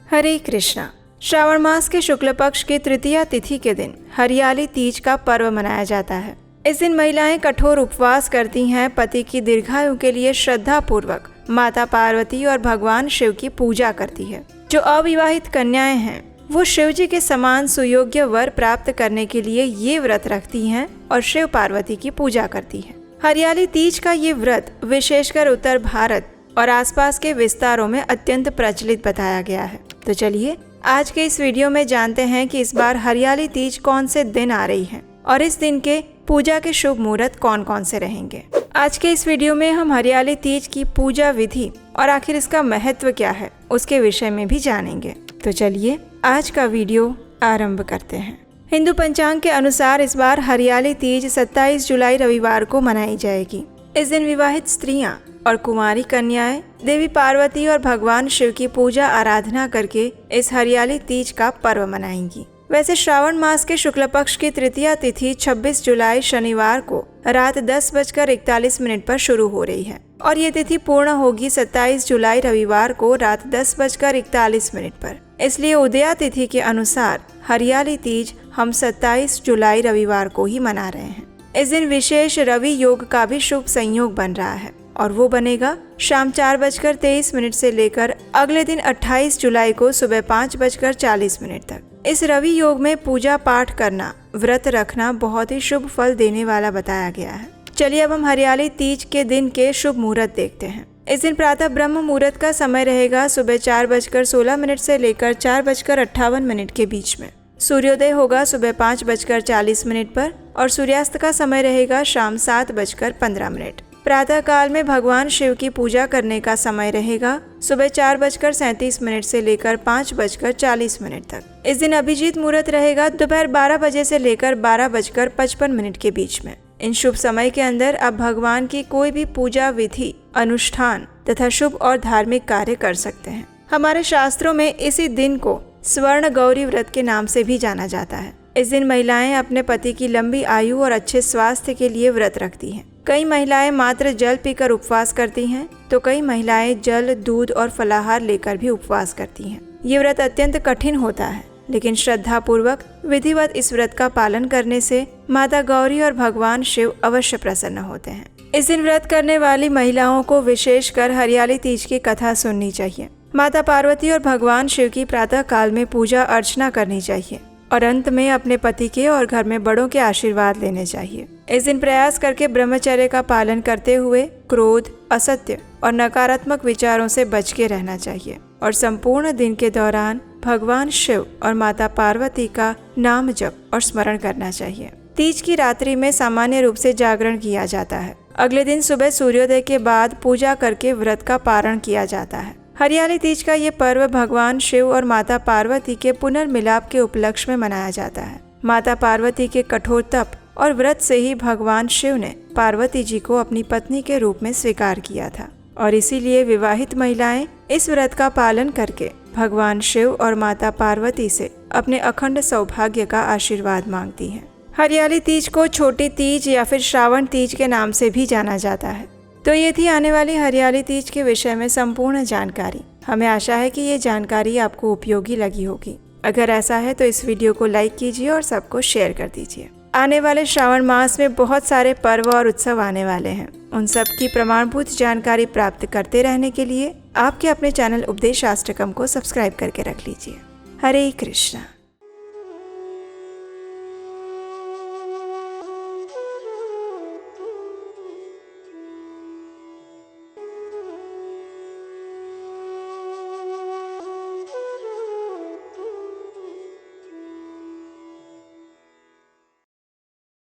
हरे कृष्णा। श्रावण मास के शुक्ल पक्ष की तृतीया तिथि के दिन हरियाली तीज का पर्व मनाया जाता है। इस दिन महिलाएं कठोर उपवास करती हैं, पति की दीर्घायु के लिए श्रद्धा पूर्वक माता पार्वती और भगवान शिव की पूजा करती है। जो अविवाहित कन्याएं हैं वो शिव जी के समान सुयोग्य वर प्राप्त करने के लिए ये व्रत रखती हैं और शिव पार्वती की पूजा करती हैं। हरियाली तीज का ये व्रत विशेषकर उत्तर भारत और आसपास के विस्तारों में अत्यंत प्रचलित बताया गया है। तो चलिए आज के इस वीडियो में जानते हैं कि इस बार हरियाली तीज कौन से दिन आ रही है और इस दिन के पूजा के शुभ मुहूर्त कौन कौन से रहेंगे। आज के इस वीडियो में हम हरियाली तीज की पूजा विधि और आखिर इसका महत्व क्या है उसके विषय में भी जानेंगे। तो चलिए आज का वीडियो आरंभ करते हैं। हिंदू पंचांग के अनुसार इस बार हरियाली तीज 27 जुलाई रविवार को मनाई जाएगी। इस दिन विवाहित स्त्रियां और कुंवारी कन्याएं देवी पार्वती और भगवान शिव की पूजा आराधना करके इस हरियाली तीज का पर्व मनाएंगी। वैसे श्रावण मास के शुक्ल पक्ष की तृतीया तिथि 26 जुलाई शनिवार को रात 10:41 पर शुरू हो रही है और ये तिथि पूर्ण होगी 27 जुलाई रविवार को रात 10:41 पर। इसलिए उदया तिथि के अनुसार हरियाली तीज हम 27 जुलाई रविवार को ही मना रहे हैं। इस दिन विशेष रवि योग का भी शुभ संयोग बन रहा है और वो बनेगा शाम 4:23 से लेकर अगले दिन 28 जुलाई को सुबह 5:40 तक। इस रवि योग में पूजा पाठ करना, व्रत रखना बहुत ही शुभ फल देने वाला बताया गया है। चलिए अब हम हरियाली तीज के दिन के शुभ मुहूर्त देखते हैं। इस दिन प्रातः ब्रह्म मुहूर्त का समय रहेगा सुबह 4:16 से लेकर 4:58 के बीच में। सूर्योदय होगा सुबह 5:40 पर और सूर्यास्त का समय रहेगा शाम 7:15। प्रातः काल में भगवान शिव की पूजा करने का समय रहेगा सुबह 4:37 से लेकर 5:40 तक। इस दिन अभिजीत मुहूर्त रहेगा दोपहर 12 बजे से लेकर 12:55 के बीच में। इन शुभ समय के अंदर आप भगवान की कोई भी पूजा विधि, अनुष्ठान तथा शुभ और धार्मिक कार्य कर सकते हैं। हमारे शास्त्रों में इसी दिन को स्वर्ण गौरी व्रत के नाम से भी जाना जाता है। इस दिन महिलाएं अपने पति की लंबी आयु और अच्छे स्वास्थ्य के लिए व्रत रखती हैं। कई महिलाएं मात्र जल पीकर उपवास करती हैं तो कई महिलाएं जल, दूध और फलाहार लेकर भी उपवास करती हैं। ये व्रत अत्यंत कठिन होता है, लेकिन श्रद्धा पूर्वक विधिवत इस व्रत का पालन करने से माता गौरी और भगवान शिव अवश्य प्रसन्न होते हैं। इस दिन व्रत करने वाली महिलाओं को विशेषकर हरियाली तीज की कथा सुननी चाहिए। माता पार्वती और भगवान शिव की प्रातः काल में पूजा अर्चना करनी चाहिए और अंत में अपने पति के और घर में बड़ों के आशीर्वाद लेने चाहिए। इस दिन प्रयास करके ब्रह्मचर्य का पालन करते हुए क्रोध, असत्य और नकारात्मक विचारों से बच के रहना चाहिए और संपूर्ण दिन के दौरान भगवान शिव और माता पार्वती का नाम जप और स्मरण करना चाहिए। तीज की रात्रि में सामान्य रूप से जागरण किया जाता है। अगले दिन सुबह सूर्योदय के बाद पूजा करके व्रत का पारण किया जाता है। हरियाली तीज का ये पर्व भगवान शिव और माता पार्वती के पुनर्मिलाप के उपलक्ष्य में मनाया जाता है। माता पार्वती के कठोर तप और व्रत से ही भगवान शिव ने पार्वती जी को अपनी पत्नी के रूप में स्वीकार किया था और इसीलिए विवाहित महिलाएं इस व्रत का पालन करके भगवान शिव और माता पार्वती से अपने अखंड सौभाग्य का आशीर्वाद मांगती हैं। हरियाली तीज को छोटी तीज या फिर श्रावण तीज के नाम से भी जाना जाता है। तो ये थी आने वाली हरियाली तीज के विषय में संपूर्ण जानकारी। हमें आशा है कि ये जानकारी आपको उपयोगी लगी होगी। अगर ऐसा है तो इस वीडियो को लाइक कीजिए और सबको शेयर कर दीजिए। आने वाले श्रावण मास में बहुत सारे पर्व और उत्सव आने वाले हैं। उन सब की प्रमाणभूत जानकारी प्राप्त करते रहने के लिए आपके अपने चैनल उपदेश शास्त्रकम को सब्सक्राइब करके रख लीजिए। हरे कृष्णा।